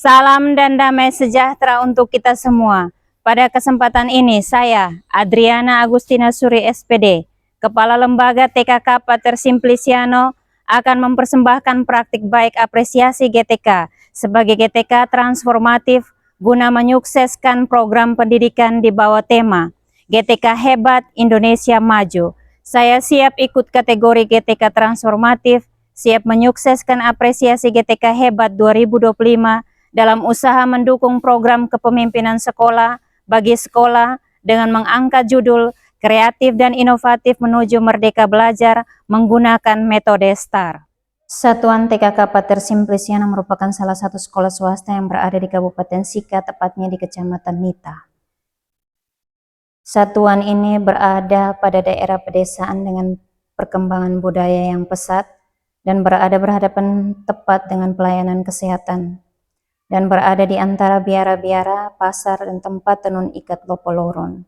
Salam dan damai sejahtera untuk kita semua. Pada kesempatan ini saya, Adriana Agustina Suri SPD, Kepala Lembaga TKK Pater Simpliciano, akan mempersembahkan praktik baik apresiasi GTK sebagai GTK transformatif guna menyukseskan program pendidikan di bawah tema GTK Hebat Indonesia Maju. Saya siap ikut kategori GTK transformatif, siap menyukseskan apresiasi GTK Hebat 2025 dalam usaha mendukung program kepemimpinan sekolah bagi sekolah dengan mengangkat judul kreatif dan inovatif menuju merdeka belajar menggunakan metode STAR. Satuan TKK Pater Simpliciano merupakan salah satu sekolah swasta yang berada di Kabupaten Sika, tepatnya di Kecamatan Nita. Satuan ini berada pada daerah pedesaan dengan perkembangan budaya yang pesat dan berada berhadapan tepat dengan pelayanan kesehatan, dan berada di antara biara-biara, pasar, dan tempat tenun ikat Lopoloron.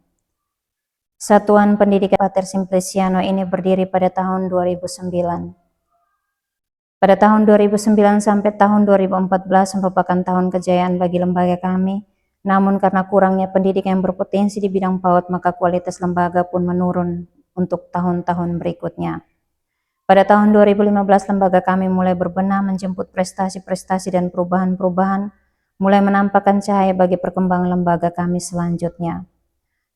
Satuan Pendidikan Pater Simpliciano ini berdiri pada tahun 2009. Pada tahun 2009 sampai tahun 2014 merupakan tahun kejayaan bagi lembaga kami, namun karena kurangnya pendidikan yang berpotensi di bidang PAUD, maka kualitas lembaga pun menurun untuk tahun-tahun berikutnya. Pada tahun 2015, lembaga kami mulai berbenah menjemput prestasi-prestasi dan perubahan-perubahan, mulai menampakkan cahaya bagi perkembangan lembaga kami selanjutnya.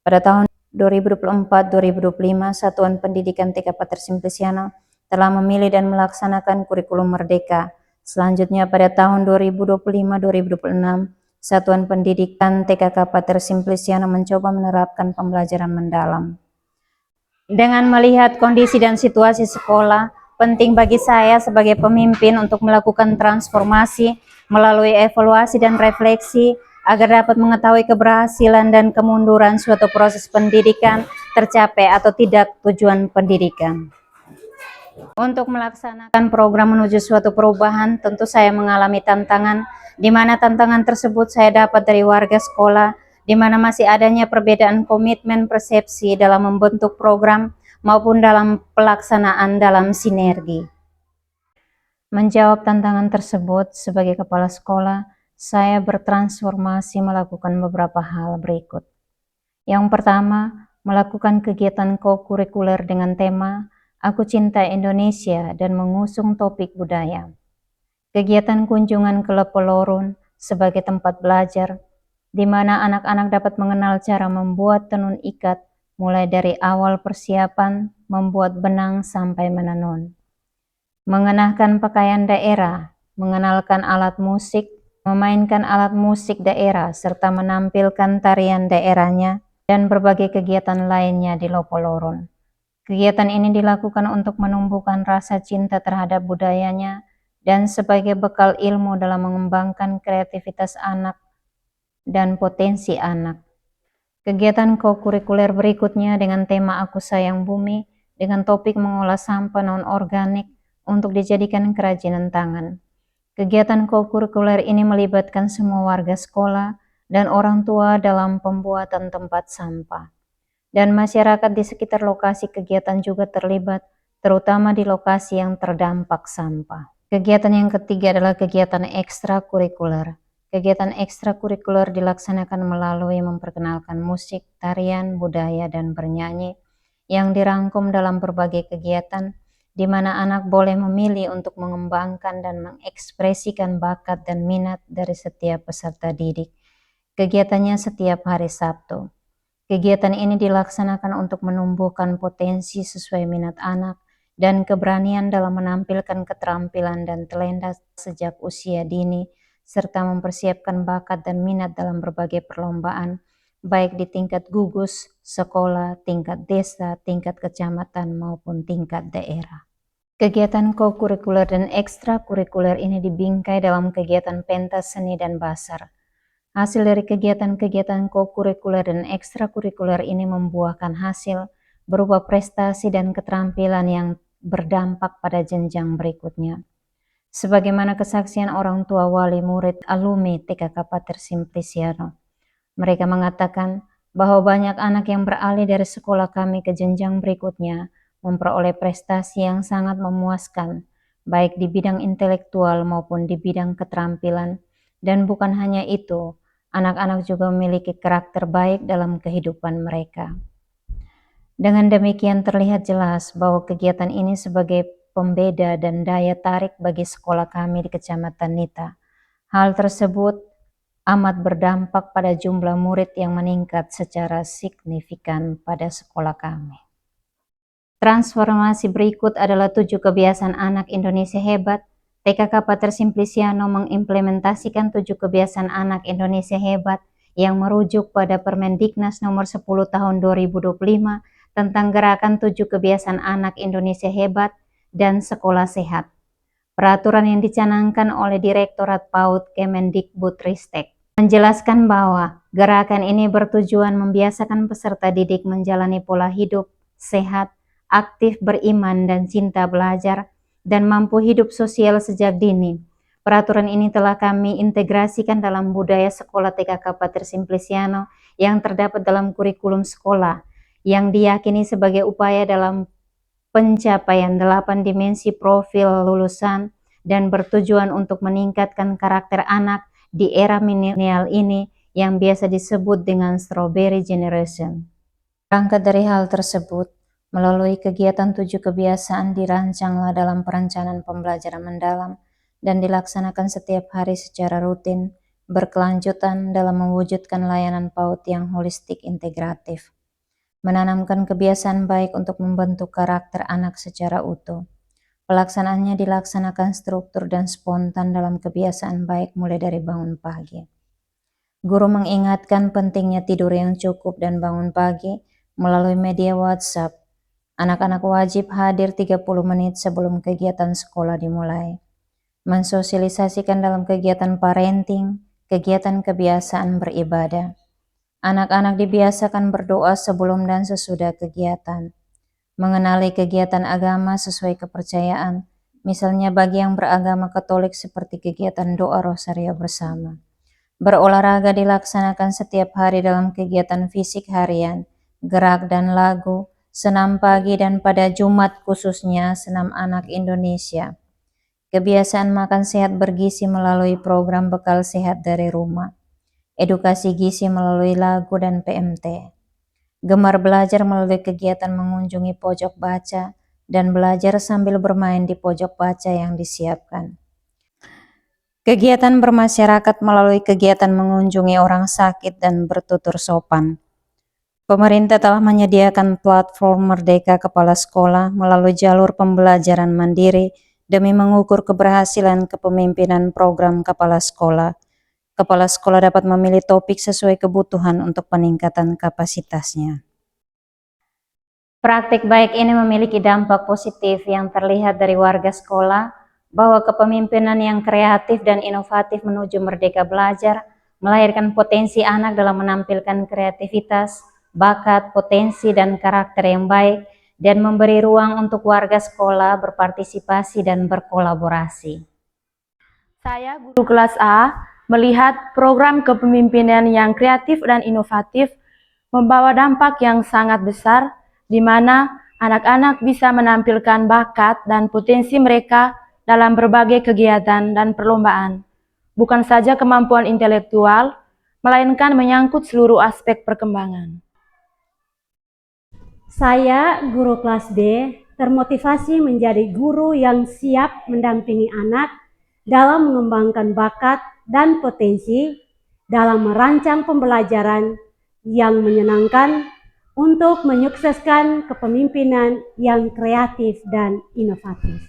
Pada tahun 2024-2025, Satuan Pendidikan TK Pater Simpliciano telah memilih dan melaksanakan kurikulum merdeka. Selanjutnya pada tahun 2025-2026, Satuan Pendidikan TKK Pater Simpliciano mencoba menerapkan pembelajaran mendalam. Dengan melihat kondisi dan situasi sekolah, penting bagi saya sebagai pemimpin untuk melakukan transformasi melalui evaluasi dan refleksi agar dapat mengetahui keberhasilan dan kemunduran suatu proses pendidikan tercapai atau tidak tujuan pendidikan. Untuk melaksanakan program menuju suatu perubahan, tentu saya mengalami tantangan, di mana tantangan tersebut saya dapat dari warga sekolah, di mana masih adanya perbedaan komitmen persepsi dalam membentuk program maupun dalam pelaksanaan dalam sinergi. Menjawab tantangan tersebut, sebagai kepala sekolah, saya bertransformasi melakukan beberapa hal berikut. Yang pertama, melakukan kegiatan co-kurikuler dengan tema Aku Cinta Indonesia dan mengusung topik budaya. Kegiatan kunjungan ke Lopoloron sebagai tempat belajar, di mana anak-anak dapat mengenal cara membuat tenun ikat, mulai dari awal persiapan, membuat benang sampai menenun. Mengenakan pakaian daerah, mengenalkan alat musik, memainkan alat musik daerah, serta menampilkan tarian daerahnya, dan berbagai kegiatan lainnya di Lopoloron. Kegiatan ini dilakukan untuk menumbuhkan rasa cinta terhadap budayanya dan sebagai bekal ilmu dalam mengembangkan kreativitas anak dan potensi anak. Kegiatan co-kurikuler berikutnya dengan tema Aku Sayang Bumi dengan topik mengolah sampah non-organik untuk dijadikan kerajinan tangan. Kegiatan co-kurikuler ini melibatkan semua warga sekolah dan orang tua dalam pembuatan tempat sampah. Dan masyarakat di sekitar lokasi kegiatan juga terlibat, terutama di lokasi yang terdampak sampah. Kegiatan yang ketiga adalah kegiatan ekstrakurikuler. Kegiatan ekstrakurikuler dilaksanakan melalui memperkenalkan musik, tarian, budaya, dan bernyanyi yang dirangkum dalam berbagai kegiatan, di mana anak boleh memilih untuk mengembangkan dan mengekspresikan bakat dan minat dari setiap peserta didik. Kegiatannya setiap hari Sabtu. Kegiatan ini dilaksanakan untuk menumbuhkan potensi sesuai minat anak dan keberanian dalam menampilkan keterampilan dan talenta sejak usia dini, serta mempersiapkan bakat dan minat dalam berbagai perlombaan, baik di tingkat gugus, sekolah, tingkat desa, tingkat kecamatan, maupun tingkat daerah. Kegiatan co-kurikuler dan ekstrakurikuler ini dibingkai dalam kegiatan pentas seni dan basar. Hasil dari kegiatan-kegiatan co-kurikuler dan ekstrakurikuler ini membuahkan hasil berupa prestasi dan keterampilan yang berdampak pada jenjang berikutnya. Sebagaimana kesaksian orang tua, wali murid, alumni TKK Pater Simpliciano. Mereka mengatakan bahwa banyak anak yang beralih dari sekolah kami ke jenjang berikutnya memperoleh prestasi yang sangat memuaskan, baik di bidang intelektual maupun di bidang keterampilan, Dan bukan hanya itu, anak-anak juga memiliki karakter baik dalam kehidupan mereka. Dengan demikian terlihat jelas bahwa kegiatan ini sebagai pembeda dan daya tarik bagi sekolah kami di Kecamatan Nita. Hal tersebut amat berdampak pada jumlah murid yang meningkat secara signifikan pada sekolah kami. Transformasi berikut adalah 7 kebiasaan anak Indonesia hebat. TKK Pater Simpliciano mengimplementasikan 7 kebiasaan anak Indonesia hebat yang merujuk pada Permendiknas nomor 10 tahun 2025 tentang gerakan 7 kebiasaan anak Indonesia hebat dan sekolah sehat. Peraturan yang dicanangkan oleh Direktorat PAUD Kemendikbudristek menjelaskan bahwa gerakan ini bertujuan membiasakan peserta didik menjalani pola hidup sehat, aktif, beriman, dan cinta belajar, dan mampu hidup sosial sejak dini. Peraturan ini telah kami integrasikan dalam budaya sekolah TKK Pater Simpliciano yang terdapat dalam kurikulum sekolah, yang diyakini sebagai upaya dalam pencapaian 8 dimensi profil lulusan dan bertujuan untuk meningkatkan karakter anak di era milenial ini yang biasa disebut dengan Strawberry Generation. Berangkat dari hal tersebut, melalui kegiatan 7 kebiasaan dirancanglah dalam perencanaan pembelajaran mendalam dan dilaksanakan setiap hari secara rutin, berkelanjutan dalam mewujudkan layanan PAUD yang holistik integratif. Menanamkan kebiasaan baik untuk membentuk karakter anak secara utuh. Pelaksanaannya dilaksanakan struktur dan spontan dalam kebiasaan baik mulai dari bangun pagi. Guru mengingatkan pentingnya tidur yang cukup dan bangun pagi melalui media WhatsApp. Anak-anak wajib hadir 30 menit sebelum kegiatan sekolah dimulai. Mensosialisasikan dalam kegiatan parenting, kegiatan kebiasaan beribadah. Anak-anak dibiasakan berdoa sebelum dan sesudah kegiatan. Mengenali kegiatan agama sesuai kepercayaan, misalnya bagi yang beragama Katolik seperti kegiatan doa rosario bersama. Berolahraga dilaksanakan setiap hari dalam kegiatan fisik harian, gerak dan lagu, senam pagi dan pada Jumat khususnya senam anak Indonesia. Kebiasaan makan sehat bergizi melalui program bekal sehat dari rumah. Edukasi gizi melalui lagu dan PMT. Gemar belajar melalui kegiatan mengunjungi pojok baca dan belajar sambil bermain di pojok baca yang disiapkan. Kegiatan bermasyarakat melalui kegiatan mengunjungi orang sakit dan bertutur sopan. Pemerintah telah menyediakan platform Merdeka Kepala Sekolah melalui jalur pembelajaran mandiri demi mengukur keberhasilan kepemimpinan program kepala sekolah. Kepala sekolah dapat memilih topik sesuai kebutuhan untuk peningkatan kapasitasnya. Praktik baik ini memiliki dampak positif yang terlihat dari warga sekolah bahwa kepemimpinan yang kreatif dan inovatif menuju merdeka belajar melahirkan potensi anak dalam menampilkan kreativitas, bakat, potensi, dan karakter yang baik dan memberi ruang untuk warga sekolah berpartisipasi dan berkolaborasi. Saya, guru kelas A, melihat program kepemimpinan yang kreatif dan inovatif membawa dampak yang sangat besar di mana anak-anak bisa menampilkan bakat dan potensi mereka dalam berbagai kegiatan dan perlombaan. Bukan saja kemampuan intelektual, melainkan menyangkut seluruh aspek perkembangan. Saya, guru kelas B, termotivasi menjadi guru yang siap mendampingi anak dalam mengembangkan bakat dan potensi dalam merancang pembelajaran yang menyenangkan untuk menyukseskan kepemimpinan yang kreatif dan inovatif.